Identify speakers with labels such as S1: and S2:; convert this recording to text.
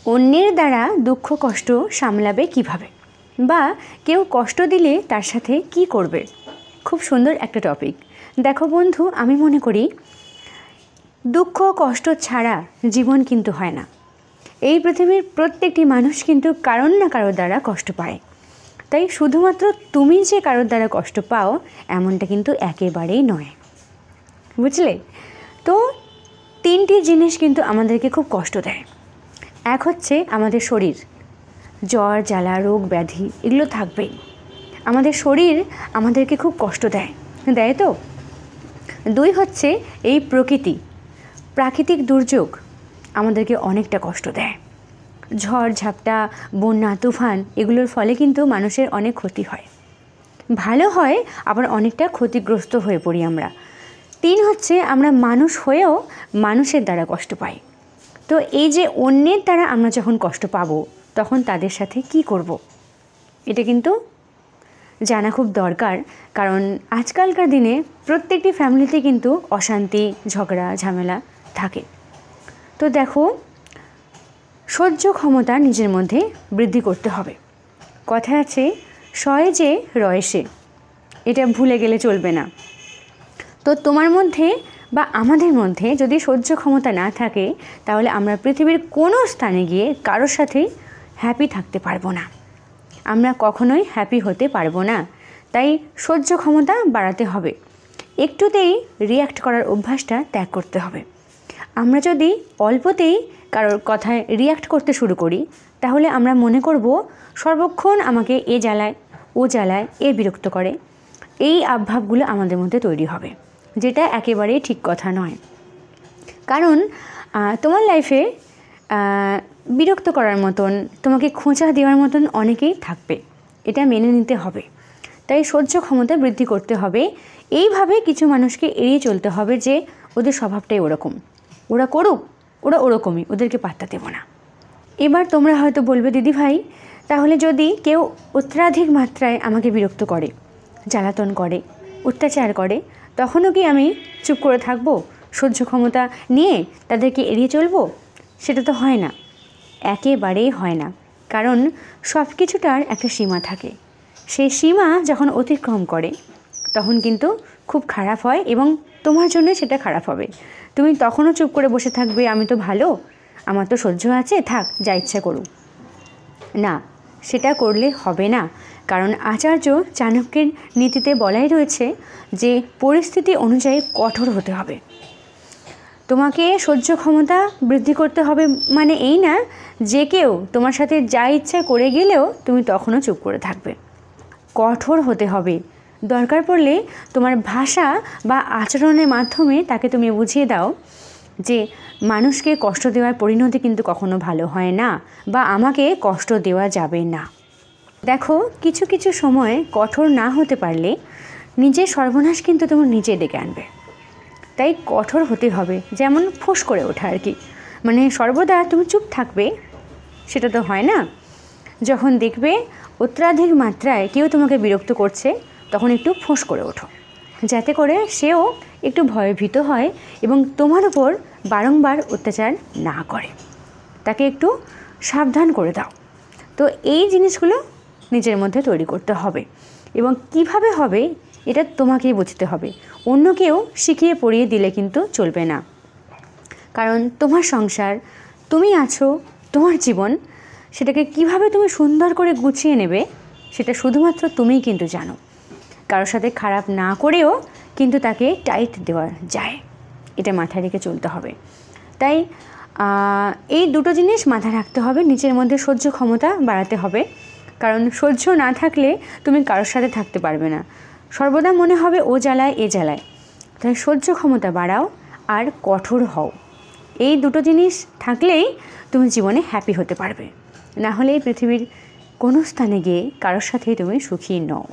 S1: অন্যের দ্বারা দুঃখ কষ্ট সামলাবে কিভাবে, বা কেউ কষ্ট দিলে তার সাথে কি করবে। খুব সুন্দর একটা টপিক। দেখো বন্ধু, আমি মনে করি দুঃখ কষ্ট ছাড়া জীবন কিন্তু হয় না। এই পৃথিবীর প্রত্যেকটি মানুষ কিন্তু কারোর না কারোর দ্বারা কষ্ট পায়। তাই শুধুমাত্র তুমি যে কারোর দ্বারা কষ্ট পাও এমনটা কিন্তু একেবারেই নয়, বুঝলে? তো তিনটি জিনিস কিন্তু আমাদেরকে খুব কষ্ট দেয়। এক হচ্ছে আমাদের শরীর, জ্বর জ্বালা রোগ ব্যাধি এগুলো থাকবেই। আমাদের শরীর আমাদেরকে খুব কষ্ট দেয় তো। দুই হচ্ছে এই প্রাকৃতিক দুর্যোগ আমাদেরকে অনেকটা কষ্ট দেয়। ঝড় ঝাপটা বন্যা তুফান এগুলোর ফলে কিন্তু মানুষের অনেক ক্ষতি হয়, ভালো হয় আবার অনেকটা ক্ষতিগ্রস্ত হয়ে পড়ি আমরা। তিন হচ্ছে আমরা মানুষ হয়েও মানুষের দ্বারা কষ্ট পাই। তো এই যে অন্যের দ্বারা আমরা যখন কষ্ট পাবো তখন তাদের সাথে কি করব, এটা কিন্তু জানা খুব দরকার। কারণ আজকালকার দিনে প্রত্যেকটি ফ্যামিলিতে কিন্তু অশান্তি ঝগড়া ঝামেলা থাকে। তো দেখো, সহ্য ক্ষমতা নিজের মধ্যে বৃদ্ধি করতে হবে। কথা আছে সয় যে রয়েছে, এটা ভুলে গেলে চলবে না। তো তোমার মধ্যে বা আমাদের মধ্যে যদি সহ্য ক্ষমতা না থাকে তাহলে আমরা পৃথিবীর কোনো স্থানে গিয়ে কারোর সাথেই হ্যাপি থাকতে পারবো না, আমরা কখনোই হ্যাপি হতে পারবো না। তাই সহ্য ক্ষমতা বাড়াতে হবে, একটুতেই রিয়্যাক্ট করার অভ্যাসটা ত্যাগ করতে হবে। আমরা যদি অল্পতেই কারোর কথায় রিয়্যাক্ট করতে শুরু করি তাহলে আমরা মনে করব সর্বক্ষণ আমাকে এ জ্বালায় ও জ্বালায়, এ বিরক্ত করে। এই আবভাবগুলো আমাদের মধ্যে তৈরি হবে, যেটা একেবারেই ঠিক কথা নয়। কারণ তোমার লাইফে বিরক্ত করার মতন, তোমাকে খোঁচা দেওয়ার মতন অনেকেই থাকবে, এটা মেনে নিতে হবে। তাই সহ্য ক্ষমতা বৃদ্ধি করতে হবে। এইভাবে কিছু মানুষকে এড়িয়ে চলতে হবে যে ওদের স্বভাবটাই ওরকম, ওরা করুক, ওরা ওরকমই, ওদেরকে পাত্তা দেব না। এবার তোমরা হয়তো বলবে দিদি ভাই, তাহলে যদি কেউ অত্যাধিক মাত্রায় আমাকে বিরক্ত করে, জ্বালাতন করে, অত্যাচার করে, তখনও কি আমি চুপ করে থাকবো, সহ্য ক্ষমতা নিয়ে তাদেরকে এড়িয়ে চলবো? সেটা তো হয় না, একেবারেই হয় না। কারণ সব কিছুটার একটা সীমা থাকে, সেই সীমা যখন অতিক্রম করে তখন কিন্তু খুব খারাপ হয় এবং তোমার জন্য সেটা খারাপ হবে। তুমি তখনও চুপ করে বসে থাকবে, আমি তো ভালো, আমার তো সহ্য আছে, থাক যা ইচ্ছা করুক। না, সেটা করলে হবে না। কারণ আচার্য চাণক্যের নীতিতে বলাই রয়েছে যে পরিস্থিতি অনুযায়ী কঠোর হতে হবে। তোমাকে সহ্য ক্ষমতা বৃদ্ধি করতে হবে মানে এই না যে কেউ তোমার সাথে যা ইচ্ছা করে গেলেও তুমি তখনও চুপ করে থাকবে। কঠোর হতে হবে, দরকার পড়লে তোমার ভাষা বা আচরণের মাধ্যমে তাকে তুমি বুঝিয়ে দাও যে মানুষকে কষ্ট দেওয়ার পরিণতি কিন্তু কখনো ভালো হয় না, বা আমাকে কষ্ট দেওয়া যাবে না। দেখো, কিছু কিছু সময় কঠোর না হতে পারলে নিজের সর্বনাশ কিন্তু তুমি নিজে ডেকে আনবে। তাই কঠোর হতে হবে, যেমন ফোঁস করে ওঠা আর কি। মানে সর্বদা তুমি চুপ থাকবে সেটা তো হয় না। যখন দেখবে অত্যাধিক মাত্রায় কেউ তোমাকে বিরক্ত করছে তখন একটু ফোঁস করে ওঠো, যাতে করে সেও একটু ভয়ভীত হয় এবং তোমার উপর বারংবার অত্যাচার না করে। তাকে একটু সাবধান করে দাও। তো এই জিনিসগুলো নিজের মধ্যে তৈরি করতে হবে, এবং কিভাবে হবে এটা তোমাকেই বুঝতে হবে। অন্য কেউ শিখিয়ে পড়িয়ে দিলে কিন্তু চলবে না। কারণ তোমার সংসার, তুমি আছো, তোমার জীবন, সেটাকে কিভাবে তুমি সুন্দর করে গুছিয়ে নেবে সেটা শুধুমাত্র তুমিই কিন্তু জানো। কারোর সাথে খারাপ না করেও কিন্তু তাকে টাইট দেওয়া যায়, এটা মাথায় রেখে চলতে হবে। তাই এই দুটো জিনিস মাথায় রাখতে হবে, নিজের মধ্যে সহ্য ক্ষমতা বাড়াতে হবে। কারণ সহ্য না থাকলে তুমি কারোর সাথে থাকতে পারবে না, সর্বদা মনে হবে ও জ্বালায় এ জ্বালায়। তাই সহ্য ক্ষমতা বাড়াও আর কঠোর হও, এই দুটো জিনিস থাকলেই তুমি জীবনে হ্যাপি হতে পারবে। না হলে এই পৃথিবীর কোনো স্থানে গিয়ে কারোর সাথেই তুমি সুখী নও।